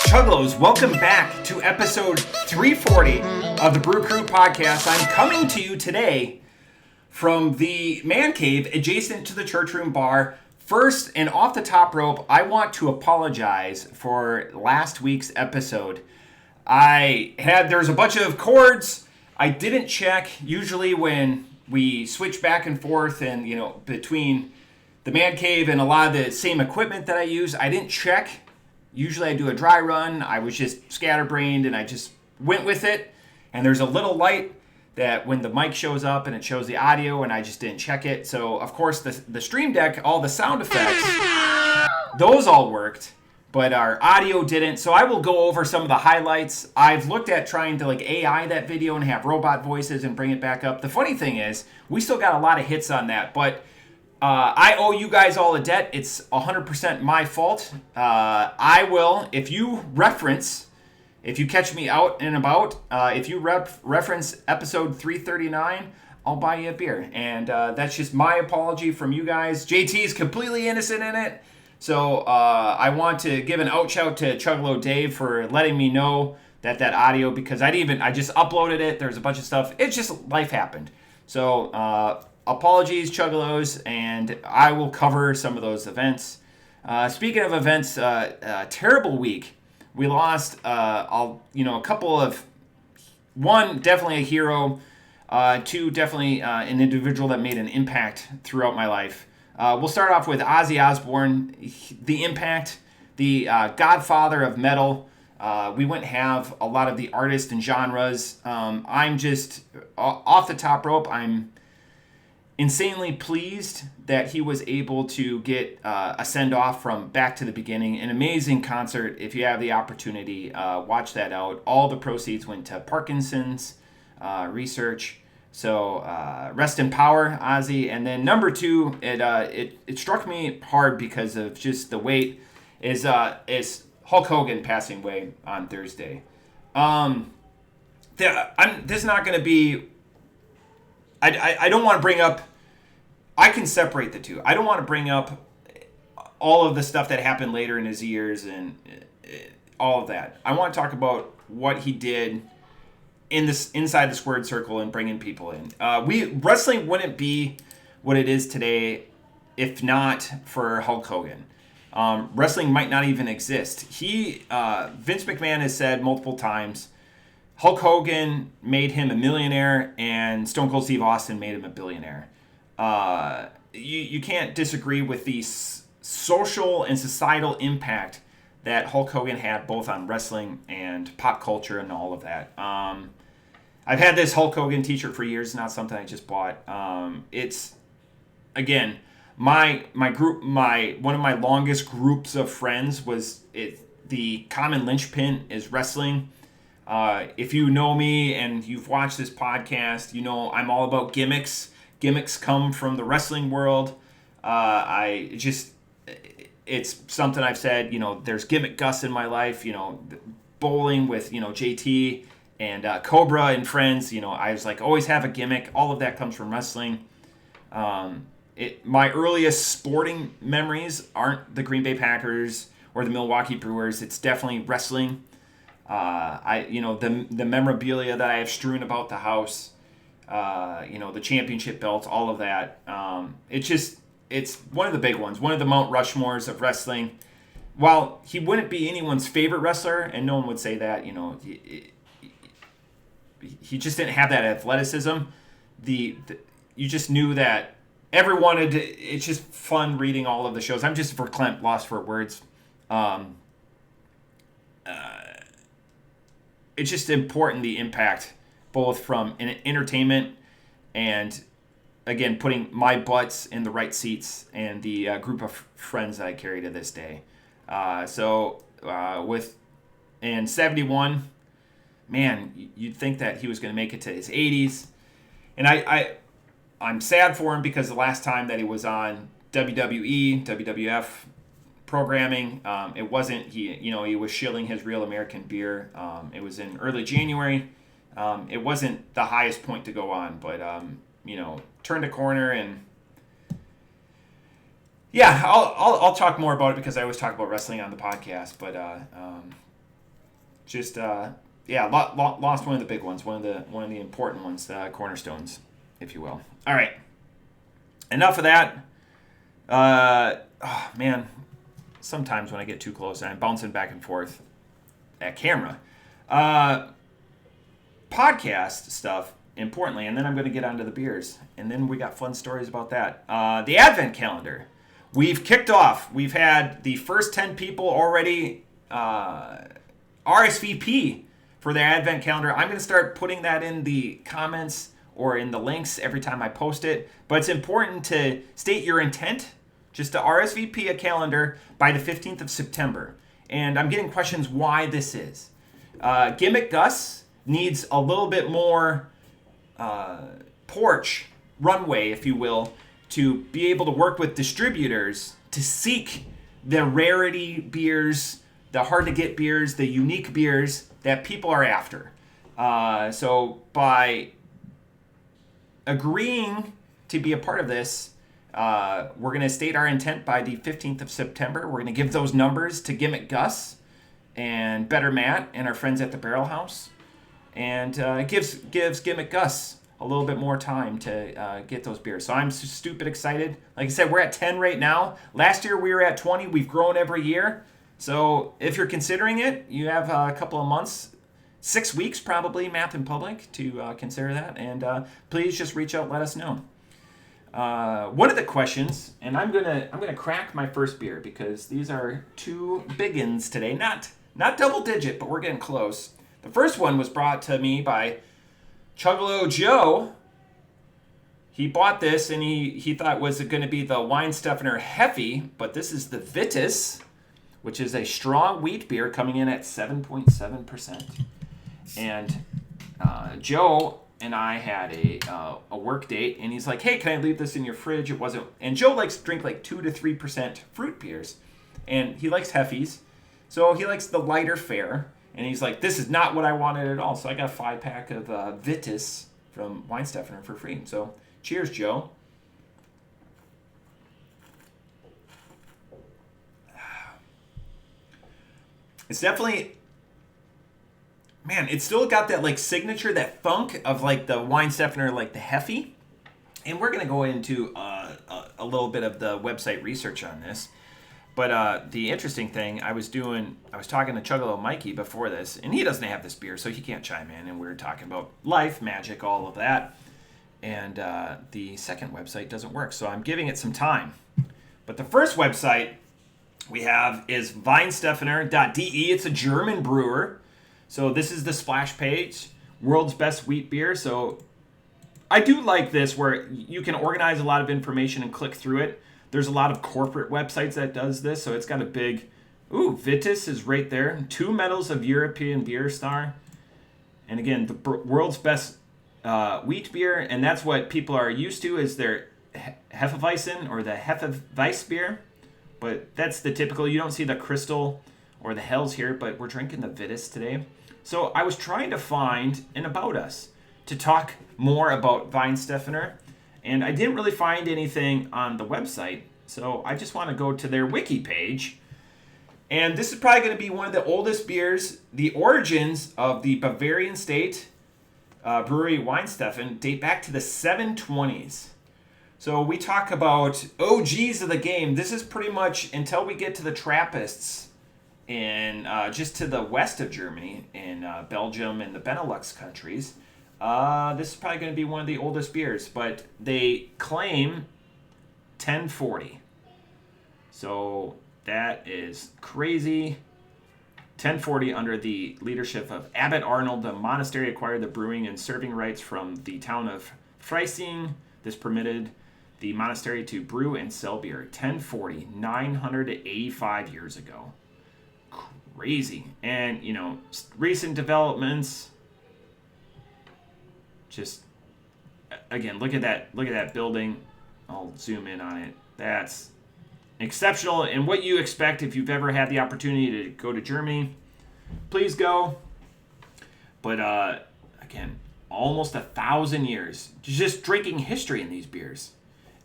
Chuggalos, welcome back to episode 340 of the Brew Crew podcast. I'm coming to you today from the man cave adjacent to the church room bar. First, and off the top rope, I want to apologize for last week's episode. There's a bunch of chords I didn't check. Usually when we switch back and forth and, between the man cave and a lot of the same equipment that I use, I didn't check. Usually I do a dry run. I was just scatterbrained and I just went with it. And there's a little light that when the mic shows up and it shows the audio, and I just didn't check it. So, of course, the Stream Deck, all the sound effects, those all worked, but our audio didn't. So I will go over some of the highlights. I've looked at trying to AI that video and have robot voices and bring it back up. The funny thing is, we still got a lot of hits on that, but I owe you guys all a debt. It's 100% my fault. I will, if you catch me out and about, if you reference episode 339, I'll buy you a beer. And that's just my apology from you guys. JT is completely innocent in it. So I want to give an out-shout to Chuggalo Dave for letting me know that audio, because I just uploaded it. There's a bunch of stuff. It's just life happened. So apologies, Chuggalos, and I will cover some of those events. Speaking of events, terrible week. We lost, a couple of, one, definitely a hero, two, definitely an individual that made an impact throughout my life. We'll start off with Ozzy Osbourne, the impact, the godfather of metal. We wouldn't have a lot of the artists and genres. I'm just, off the top rope, I'm insanely pleased that he was able to get a send-off from Back to the Beginning. An amazing concert. If you have the opportunity, watch that out. All the proceeds went to Parkinson's research. So rest in power, Ozzy. And then number two, it struck me hard because of just the weight, is Hulk Hogan passing away on Thursday. This is not going to be... I don't want to bring up... I can separate the two. I don't want to bring up all of the stuff that happened later in his years and all of that. I want to talk about what he did inside the squared circle and bringing people in. Wrestling wouldn't be what it is today if not for Hulk Hogan. Wrestling might not even exist. Vince McMahon has said multiple times, Hulk Hogan made him a millionaire and Stone Cold Steve Austin made him a billionaire. You can't disagree with the social and societal impact that Hulk Hogan had both on wrestling and pop culture and all of that. I've had this Hulk Hogan t-shirt for years, not something I just bought. It's, again, one of my longest groups of friends was the common linchpin is wrestling. If you know me and you've watched this podcast, you know I'm all about gimmicks. Gimmicks come from the wrestling world. It's something I've said, there's gimmick Gus in my life, bowling with, JT and Cobra and friends, I was like, always have a gimmick. All of that comes from wrestling. My earliest sporting memories aren't the Green Bay Packers or the Milwaukee Brewers. It's definitely wrestling. The memorabilia that I have strewn about the house, the championship belts, all of that. It's one of the big ones, one of the Mount Rushmores of wrestling. While he wouldn't be anyone's favorite wrestler, and no one would say that, he just didn't have that athleticism. You just knew that everyone it's just fun reading all of the shows. I'm just verklempt, lost for words. It's just important, the impact, both from entertainment and, again, putting my butts in the right seats and the group of friends that I carry to this day. In 71, man, you'd think that he was going to make it to his 80s. And I'm sad for him because the last time that he was on WWE, WWF programming, it wasn't, he was shilling his Real American Beer. It was in early January. It wasn't the highest point to go on, but, turned a corner and yeah, I'll talk more about it because I always talk about wrestling on the podcast, but just lost one of the big ones, one of the important ones, the cornerstones, if you will. All right, enough of that. Oh man, sometimes when I get too close, I'm bouncing back and forth at camera. Podcast stuff, importantly, and then I'm going to get onto the beers, and then we got fun stories about that. The Advent calendar. We've kicked off. We've had the first 10 people already RSVP for their Advent calendar. I'm going to start putting that in the comments or in the links every time I post it. But it's important to state your intent, just to RSVP a calendar by the 15th of September. And I'm getting questions why this is. Gimmick Gus needs a little bit more porch runway, if you will, to be able to work with distributors to seek the rarity beers, the hard-to-get beers, the unique beers that people are after. So by agreeing to be a part of this, we're going to state our intent by the 15th of September. We're going to give those numbers to Gimmick Gus and Better Matt and our friends at the Barrel House. And it gives Gimmick Gus a little bit more time to get those beers. So I'm stupid excited. Like I said, we're at 10 right now. Last year we were at 20. We've grown every year. So if you're considering it, you have a couple of months, 6 weeks probably, Math in Public, to consider that. And please just reach out, let us know. One of the questions, and I'm gonna crack my first beer because these are two biggins today. Not double digit, but we're getting close. The first one was brought to me by Chuggalo Joe. He bought this and he thought was it going to be the Weihenstephaner Heavy, but this is the Vitus, which is a strong wheat beer coming in at 7.7%. And Joe and I had a work date, and he's like, "Hey, can I leave this in your fridge?" It wasn't. And Joe likes to drink like 2 to 3% fruit beers, and he likes Heffies, so he likes the lighter fare. And he's like, "This is not what I wanted at all." So I got a 5-pack of Vitus from Weihenstephaner for free. So cheers, Joe. It's definitely, man, it's still got that like signature, that funk of like the Weihenstephaner, like the Heffy. And we're going to go into a little bit of the website research on this. But the interesting thing, I was talking to Chuggalo Mikey before this, and he doesn't have this beer, so he can't chime in. And we were talking about life, magic, all of that. And the second website doesn't work, so I'm giving it some time. But the first website we have is Weihenstephaner.de. It's a German brewer. So this is the splash page, world's best wheat beer. So I do like this where you can organize a lot of information and click through it. There's a lot of corporate websites that does this, so it's got a big... Ooh, Vitus is right there. 2 medals of European Beer Star. And again, the world's best wheat beer, and that's what people are used to is their Hefeweizen or the Hefeweiss beer. But that's the typical. You don't see the Crystal or the Hells here, but we're drinking the Vitus today. So I was trying to find an About Us to talk more about Weihenstephaner. And I didn't really find anything on the website, so I just want to go to their wiki page. And this is probably going to be one of the oldest beers. The origins of the Bavarian state brewery Weihenstephaner date back to the 720s. So we talk about OGs of the game. This is pretty much until we get to the Trappists in just to the west of Germany, in Belgium and the Benelux countries. This is probably going to be one of the oldest beers, but they claim 1040. So that is crazy. 1040 under the leadership of Abbot Arnold. The monastery acquired the brewing and serving rights from the town of Freising. This permitted the monastery to brew and sell beer. 1040, 985 years ago. Crazy. And, you know, recent developments... Just, again, look at that building. I'll zoom in on it. That's exceptional. And what you expect if you've ever had the opportunity to go to Germany, please go. But, again, almost 1,000 years. Just drinking history in these beers.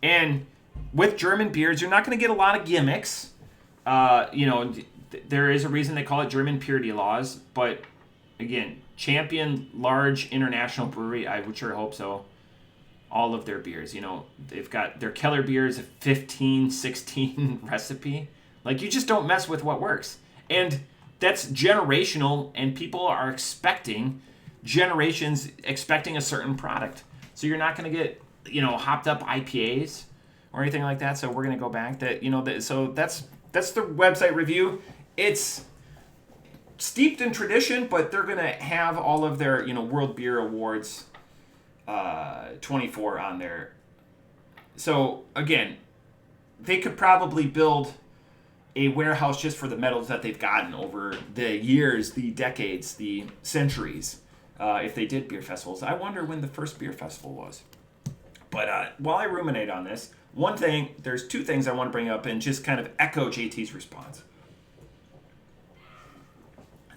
And with German beers, you're not going to get a lot of gimmicks. There is a reason they call it German purity laws. But again, champion large international brewery. I would sure hope so. All of their beers, they've got their Keller beers, a 15, 16 recipe. Like, you just don't mess with what works. And that's generational, and people are generations expecting a certain product. So you're not going to get, hopped up IPAs or anything like that. So we're going to go back so that's the website review. It's steeped in tradition, but they're going to have all of their, World Beer Awards 24 on there. So again, they could probably build a warehouse just for the medals that they've gotten over the years, the decades, the centuries. If they did beer festivals, I wonder when the first beer festival was. But while I ruminate on this, there's two things I want to bring up and just kind of echo JT's response.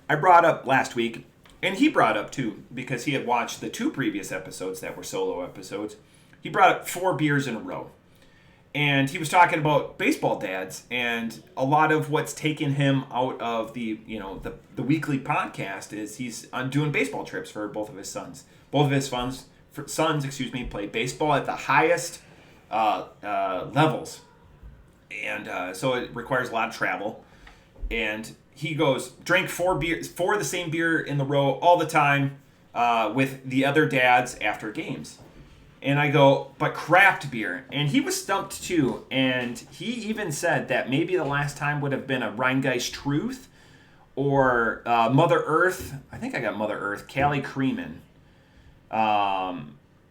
I brought up last week, and he brought up too, because he had watched the 2 previous episodes that were solo episodes. He brought up 4 beers in a row. And he was talking about baseball dads, and a lot of what's taken him out of the weekly podcast is he's doing baseball trips for both of his sons. Both of his sons play baseball at the highest levels. And so it requires a lot of travel. And he goes, drink 4 of the same beer in the row all the time with the other dads after games. And I go, but craft beer. And he was stumped too. And he even said that maybe the last time would have been a Rheingeist Truth or Mother Earth. I think I got Mother Earth, Cali Creamin'.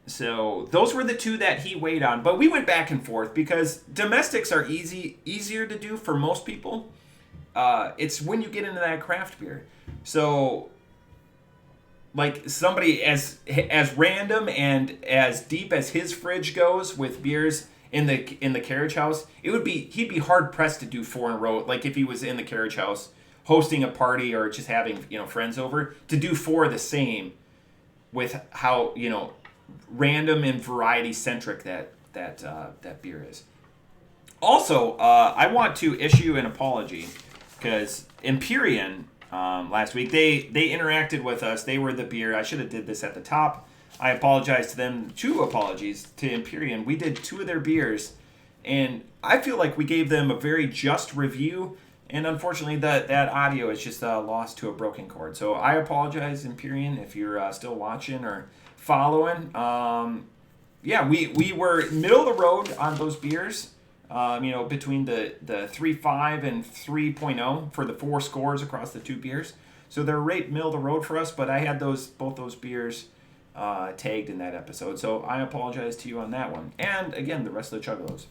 So those were the 2 that he weighed on. But we went back and forth because domestics are easier to do for most people. It's when you get into that craft beer. So, like, somebody as random and as deep as his fridge goes with beers in the carriage house, he'd be hard pressed to do 4 in a row. Like, if he was in the carriage house hosting a party or just having friends over, to do 4 of the same with how random and variety centric that beer is. Also, I want to issue an apology because Empyrean. Last week they interacted with us. They were the beer. I should have did this at the top. I apologize to them. 2 apologies to Empyrean. We did 2 of their beers, and I feel like we gave them a very just review. And unfortunately, that audio is just lost to a broken cord. So I apologize, Empyrean, if you're still watching or following. We were middle of the road on those beers. Between the 3.5 and 3.0 for the 4 scores across the 2 beers. So they're right middle of the road for us, but I had both those beers tagged in that episode. So I apologize to you on that one. And again, the rest of the Chuggalos.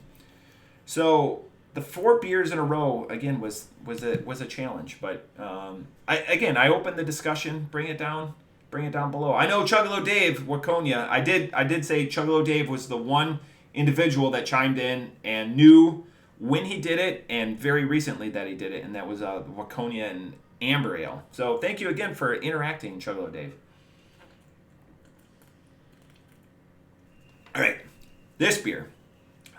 So the 4 beers in a row, again, was a challenge. But I opened the discussion, bring it down below. I know Chuggalo Dave, Waconia. I did say Chuggalo Dave was the one individual that chimed in and knew when he did it and very recently that he did it, and that was Waconia and Amber Ale. So thank you again for interacting, Chuggalo Dave. All right, this beer.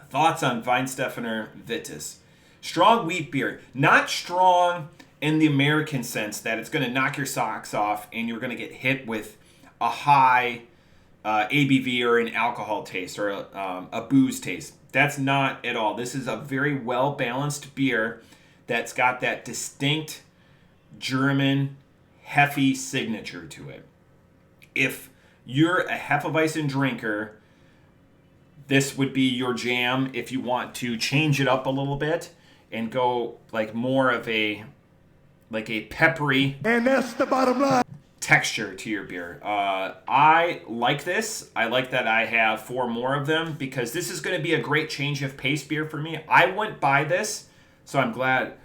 Thoughts on Weihenstephaner Vitus. Strong wheat beer. Not strong in the American sense that it's going to knock your socks off and you're going to get hit with a high ABV or an alcohol taste or a booze taste. That's not at all. This is a very well-balanced beer that's got that distinct German Hefe signature to it. If you're a Hefeweizen drinker, this would be your jam. If you want to change it up a little bit and go like more of a peppery, and that's the bottom line, texture to your beer. I like this. I like that I have 4 more of them because this is going to be a great change of pace beer for me. I wouldn't buy this, so I'm glad.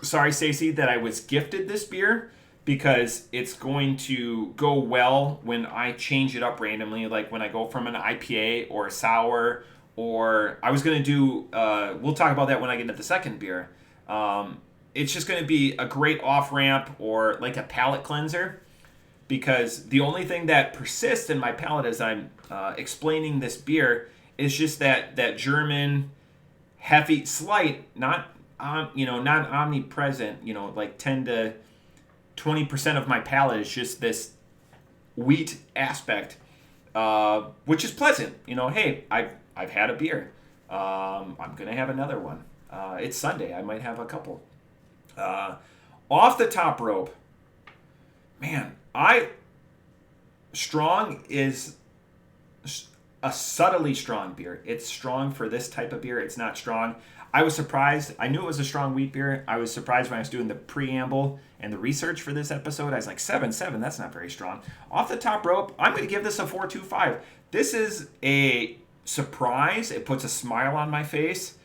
Sorry, Stacey, that I was gifted this beer because it's going to go well when I change it up randomly, like when I go from an IPA or a sour, or I was going to do, we'll talk about that when I get into the second beer. It's just going to be a great off-ramp or like a palate cleanser because the only thing that persists in my palate as I'm explaining this beer is just that German heavy, slight, not omnipresent, like 10 to 20% of my palate is just this wheat aspect, which is pleasant. Hey, I've had a beer. I'm going to have another one. It's Sunday. I might have a couple. Off the top rope, man, strong is a subtly strong beer. It's strong for this type of beer. It's not strong. I was surprised. I knew it was a strong wheat beer. I was surprised when I was doing the preamble and the research for this episode. I was like, 7.7, that's not very strong. Off the top rope, I'm going to give this a 4.25. This is a surprise. It puts a smile on my face.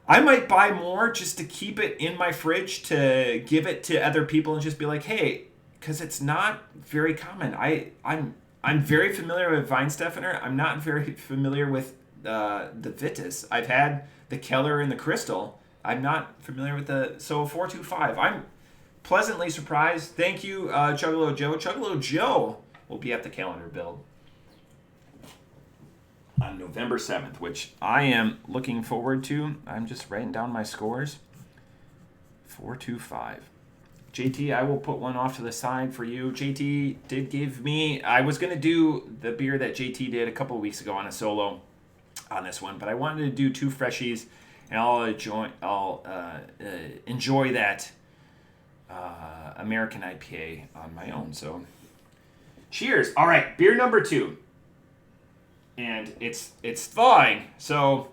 I might buy more just to keep it in my fridge to give it to other people and just be like, hey, because it's not very common. I'm very familiar with Weihenstephaner. I'm not very familiar with the Vitus. I've had the Keller and the Crystal. I'm not familiar with so 4.25. I'm pleasantly surprised. Thank you, Chuggalo Joe. Chuggalo Joe will be at the calendar build on November 7th, which I am looking forward to. I'm just writing down my scores. 4.25. JT, I will put one off to the side for you. JT did give me, I was going to do the beer that JT did a couple of weeks ago on a solo on this one, but I wanted to do 2 freshies, and I'll enjoy that American IPA on my own. So, cheers. All right, beer number 2. And it's thawing. So,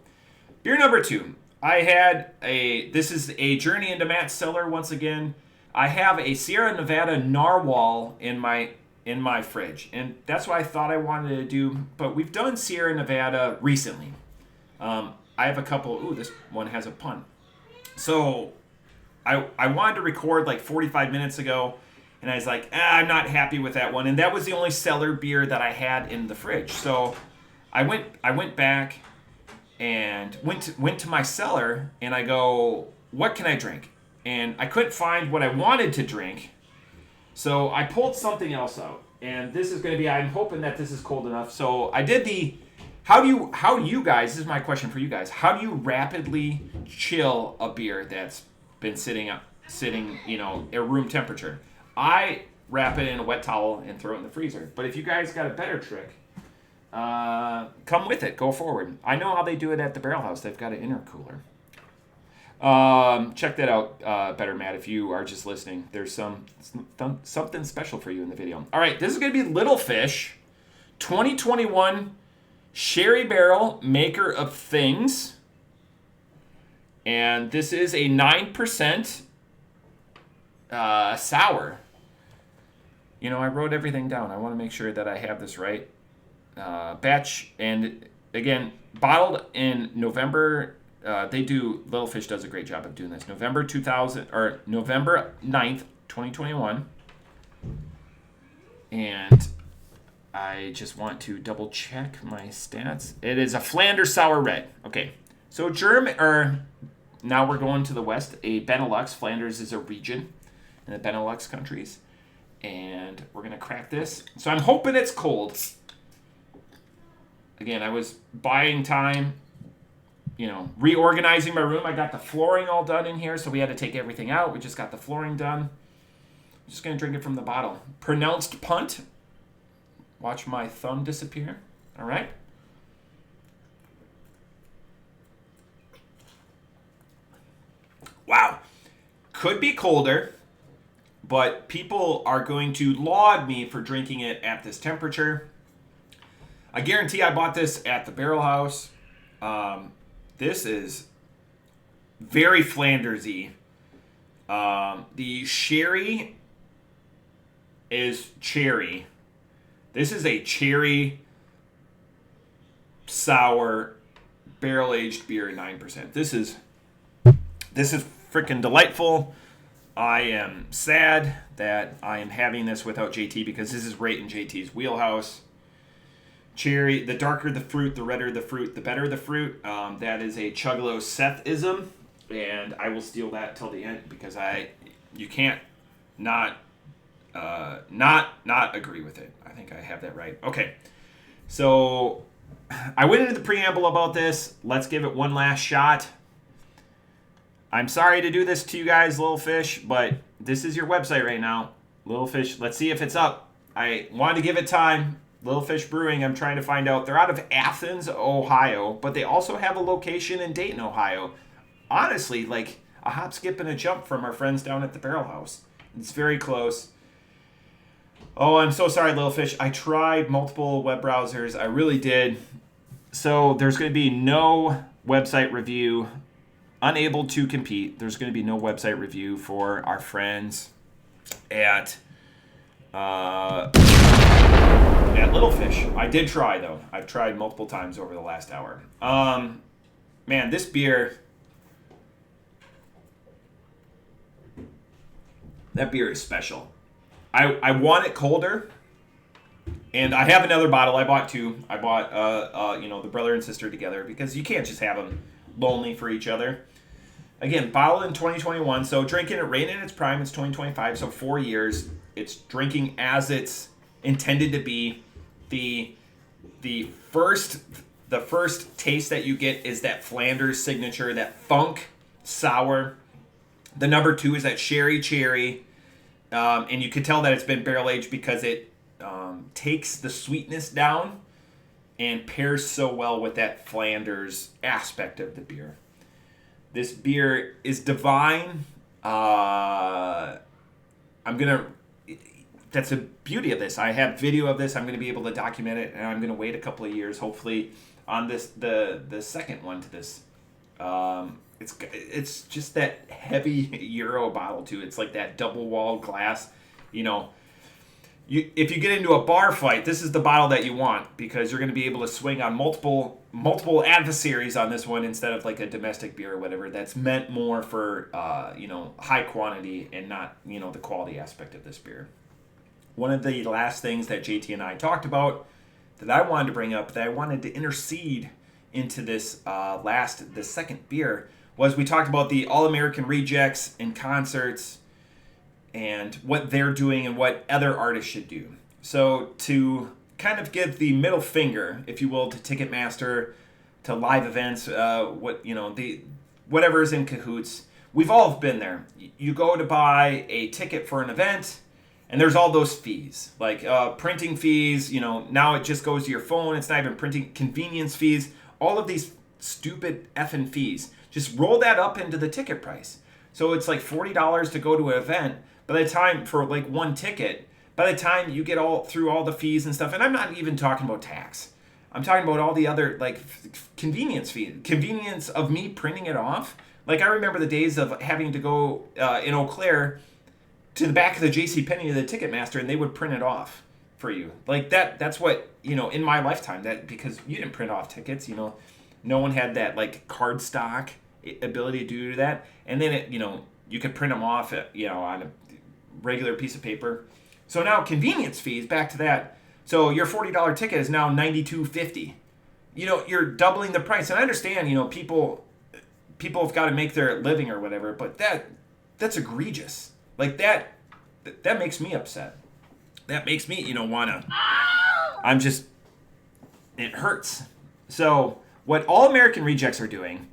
beer number 2. This is a journey into Matt's cellar once again. I have a Sierra Nevada Narwhal in my fridge, and that's what I thought I wanted to do. But we've done Sierra Nevada recently. I have a couple. Ooh, this one has a pun. So I wanted to record like 45 minutes ago, and I was like, I'm not happy with that one. And that was the only cellar beer that I had in the fridge. So I went back and went to my cellar, and I go, what can I drink? And I couldn't find what I wanted to drink, so I pulled something else out. And this is going to be, I'm hoping that this is cold enough. So I did how do you guys, this is my question for you guys, how do you rapidly chill a beer that's been sitting at room temperature? I wrap it in a wet towel and throw it in the freezer. But if you guys got a better trick, come with it. Go forward. I know how they do it at the Barrel House. They've got an intercooler. Check that out, Better Matt, if you are just listening. There's something special for you in the video. All right, this is going to be Little Fish, 2021 Sherry Barrel Maker of Things. And this is a 9% sour. I wrote everything down. I want to make sure that I have this right. Batch, and again, bottled in November. Little Fish does a great job of doing this. November 9th, 2021. And I just want to double check my stats. It is a Flanders Sour Red. Okay. So now we're going to the west, a Benelux. Flanders is a region in the Benelux countries. And we're going to crack this. So I'm hoping it's cold. Again, I was buying time, reorganizing my room. I got the flooring all done in here, so we had to take everything out. We just got the flooring done. I'm just going to drink it from the bottle. Pronounced punt. Watch my thumb disappear. All right. Wow. Could be colder, but people are going to laud me for drinking it at this temperature. I guarantee I bought this at the Barrel House. This is very Flandersy. The sherry is cherry. This is a cherry sour barrel-aged beer at 9%. This is freaking delightful. I am sad that I am having this without JT because this is right in JT's wheelhouse. Cherry, the darker the fruit, the redder the fruit, the better the fruit. That is a Chuggalos Seth-ism, and I will steal that till the end because you can't not agree with it. I think I have that right. Okay, so I went into the preamble about this. Let's give it one last shot. I'm sorry to do this to you guys, Little Fish, but this is your website right now. Little Fish, let's see if it's up. I wanted to give it time. Little Fish Brewing, I'm trying to find out. They're out of Athens, Ohio, but they also have a location in Dayton, Ohio. Honestly, like a hop, skip, and a jump from our friends down at the Barrel House. It's very close. Oh, I'm so sorry, Little Fish. I tried multiple web browsers. I really did. So there's going to be no website review. Unable to compete. There's going to be no website review for our friends at Little Fish. I did try, though. I've tried multiple times over the last hour. Man, this beer... That beer is special. I want it colder, and I have another bottle. I bought two. I bought, the brother and sister together because you can't just have them lonely for each other. Again, bottled in 2021, so drinking it right in its prime. It's 2025, so 4 years. It's drinking as it's intended to be. The first taste that you get is that Flanders signature, that funk sour. The number 2 is that sherry cherry. And you can tell that it's been barrel aged because it takes the sweetness down and pairs so well with that Flanders aspect of the beer. This beer is divine. That's the beauty of this. I have video of this. I'm going to be able to document it, and I'm going to wait a couple of years, hopefully, on the second one to this. It's just that heavy Euro bottle too. It's like that double walled glass. If you get into a bar fight, this is the bottle that you want because you're going to be able to swing on multiple adversaries on this one instead of like a domestic beer or whatever. That's meant more for high quantity and not the quality aspect of this beer. One of the last things that JT and I talked about that I wanted to bring up, that I wanted to intercede into this the second beer, was we talked about the All-American Rejects in concerts and what they're doing and what other artists should do. So to kind of give the middle finger, if you will, to Ticketmaster, to live events, whatever is in cahoots, we've all been there. You go to buy a ticket for an event, and there's all those fees, like printing fees. Now it just goes to your phone. It's not even printing. Convenience fees. All of these stupid effing fees. Just roll that up into the ticket price. So it's like $40 to go to an event. By the time for like one ticket, by the time you get through all the fees and stuff, and I'm not even talking about tax. I'm talking about all the other like convenience fees. Convenience of me printing it off. Like I remember the days of having to go in Eau Claire to the back of the JCPenney to the Ticketmaster, and they would print it off for you. Like that's what, in my lifetime, that because you didn't print off tickets, no one had that like card stock ability to do that. And then you could print them off on a regular piece of paper. So now convenience fees, back to that. So your $40 ticket is now $92.50. You're doubling the price. And I understand, people have got to make their living or whatever, but that's egregious. Like that makes me upset. That makes me, it hurts. So what All American Rejects are doing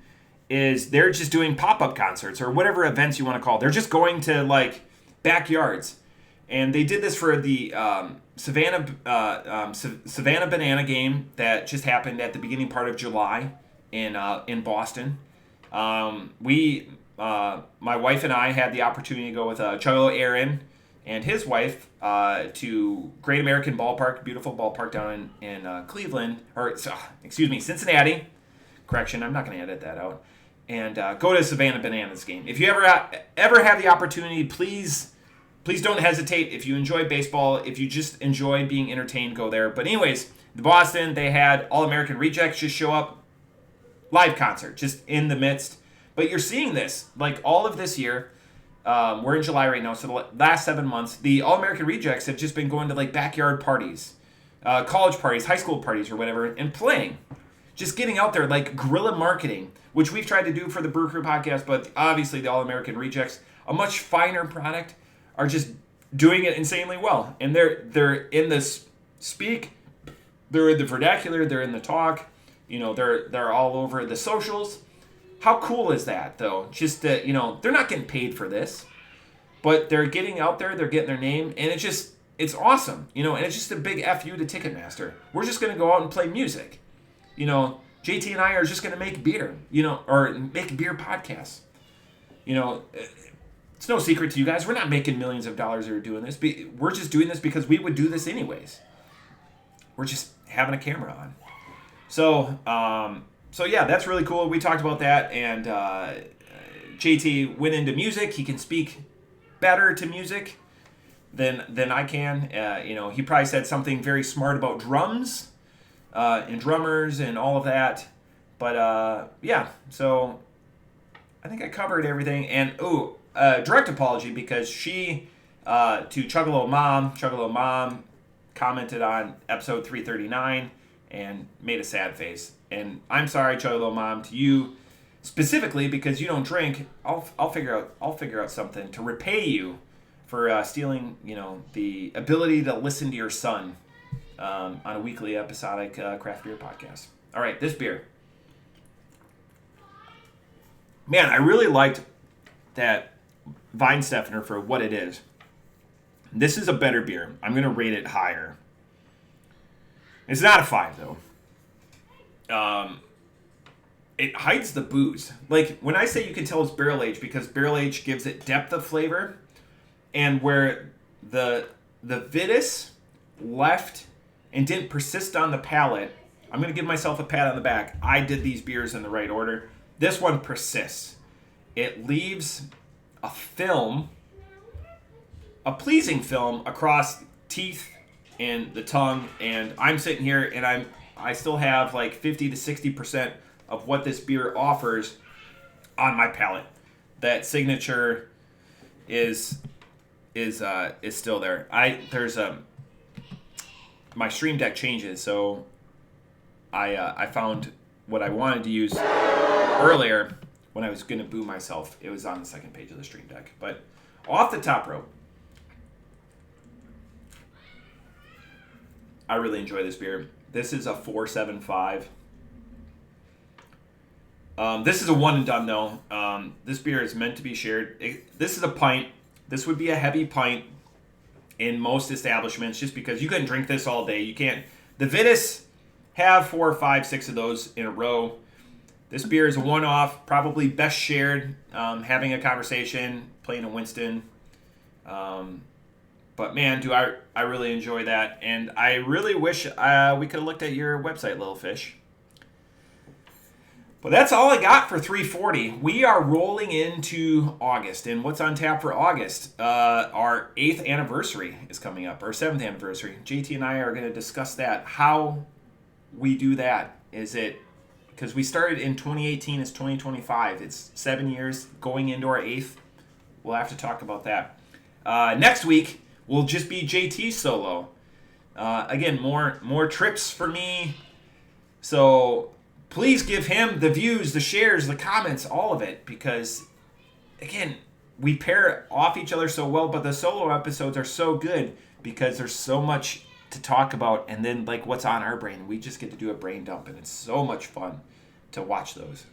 is they're just doing pop-up concerts or whatever events you want to call. They're just going to like backyards. And they did this for the Savannah Banana game that just happened at the beginning part of July in Boston. My wife and I had the opportunity to go with Chuggalo Aaron and his wife to Great American Ballpark, beautiful ballpark down in Cleveland, Cincinnati. Correction, I'm not going to edit that out. And go to Savannah Bananas game. If you ever have the opportunity, please don't hesitate. If you enjoy baseball, if you just enjoy being entertained, go there. But anyways, the Boston, they had All-American Rejects just show up. Live concert, just in the midst. But you're seeing this, like all of this year. We're in July right now, so the last 7 months, the All-American Rejects have just been going to like backyard parties, college parties, high school parties or whatever, and playing. Just getting out there, like guerrilla marketing, which we've tried to do for the Brew Crew podcast, but obviously the All-American Rejects, a much finer product, are just doing it insanely well. And they're in this speak, they're in the vernacular, they're in the talk, they're all over the socials. How cool is that, though? Just that, they're not getting paid for this. but they're getting out there, they're getting their name, and it's awesome, and it's just a big F you to Ticketmaster. We're just going to go out and play music. JT and I are just going to make beer, or make beer podcasts. It's no secret to you guys. We're not making millions of dollars or doing this. We're just doing this because we would do this anyways. We're just having a camera on. So yeah, that's really cool. We talked about that, and JT went into music. He can speak better to music than I can. He probably said something very smart about drums and drummers and all of that. But yeah, so I think I covered everything. And direct apology, because she to Chuggalo Mom commented on episode 339 and made a sad face. And I'm sorry, Chuggalo Mom, to you specifically, because you don't drink. I'll figure out something to repay you for stealing, the ability to listen to your son on a weekly episodic craft beer podcast. All right, this beer. Man, I really liked that Weihenstephaner for what it is. This is a better beer. I'm going to rate it higher. It's not a 5, though. It hides the booze. Like, when I say you can tell it's barrel aged, because barrel aged gives it depth of flavor, and where the Vitus left and didn't persist on the palate, I'm going to give myself a pat on the back. I did these beers in the right order. This one persists. It leaves a film, a pleasing film across teeth and the tongue, and I'm sitting here and I still have like 50 to 60% of what this beer offers on my palate. That signature is still there. My stream deck changes, so I found what I wanted to use earlier when I was going to boo myself. It was on the second page of the stream deck. But off the top rope, I really enjoy this beer. This is a 4.75. This is a one and done, though. This beer is meant to be shared. This is a pint. This would be a heavy pint in most establishments, just because you couldn't drink this all day. You can't. The Vitus have 4 or 5, 6 of those in a row. This beer is a one-off, probably best shared, having a conversation, playing a Winston. But man, do I really enjoy that. And I really wish we could have looked at your website, Little Fish. But that's all I got for 340. We are rolling into August. And what's on tap for August? Our 8th anniversary is coming up, our 7th anniversary. JT and I are going to discuss that. How we do that. Is it because we started in 2018, it's 2025. It's 7 years going into our 8th. We'll have to talk about that. Next week will just be JT solo. Again, more trips for me. So please give him the views, the shares, the comments, all of it. Because, again, we pair off each other so well. But the solo episodes are so good because there's so much to talk about, and then like what's on our brain, we just get to do a brain dump, and it's so much fun to watch those.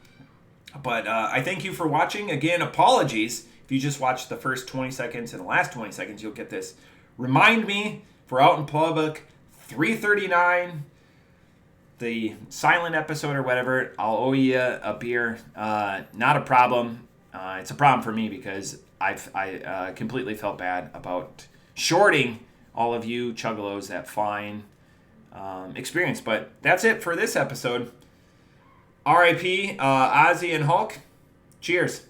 But I thank you for watching. Again, apologies if you just watched the first 20 seconds and the last 20 seconds. You'll get this. Remind me for out in public, 339, the silent episode or whatever. I'll owe you a beer. Not a problem. It's a problem for me because I completely felt bad about shorting all of you Chuggalos that fine experience. But that's it for this episode. R.I.P. Ozzy and Hulk. Cheers.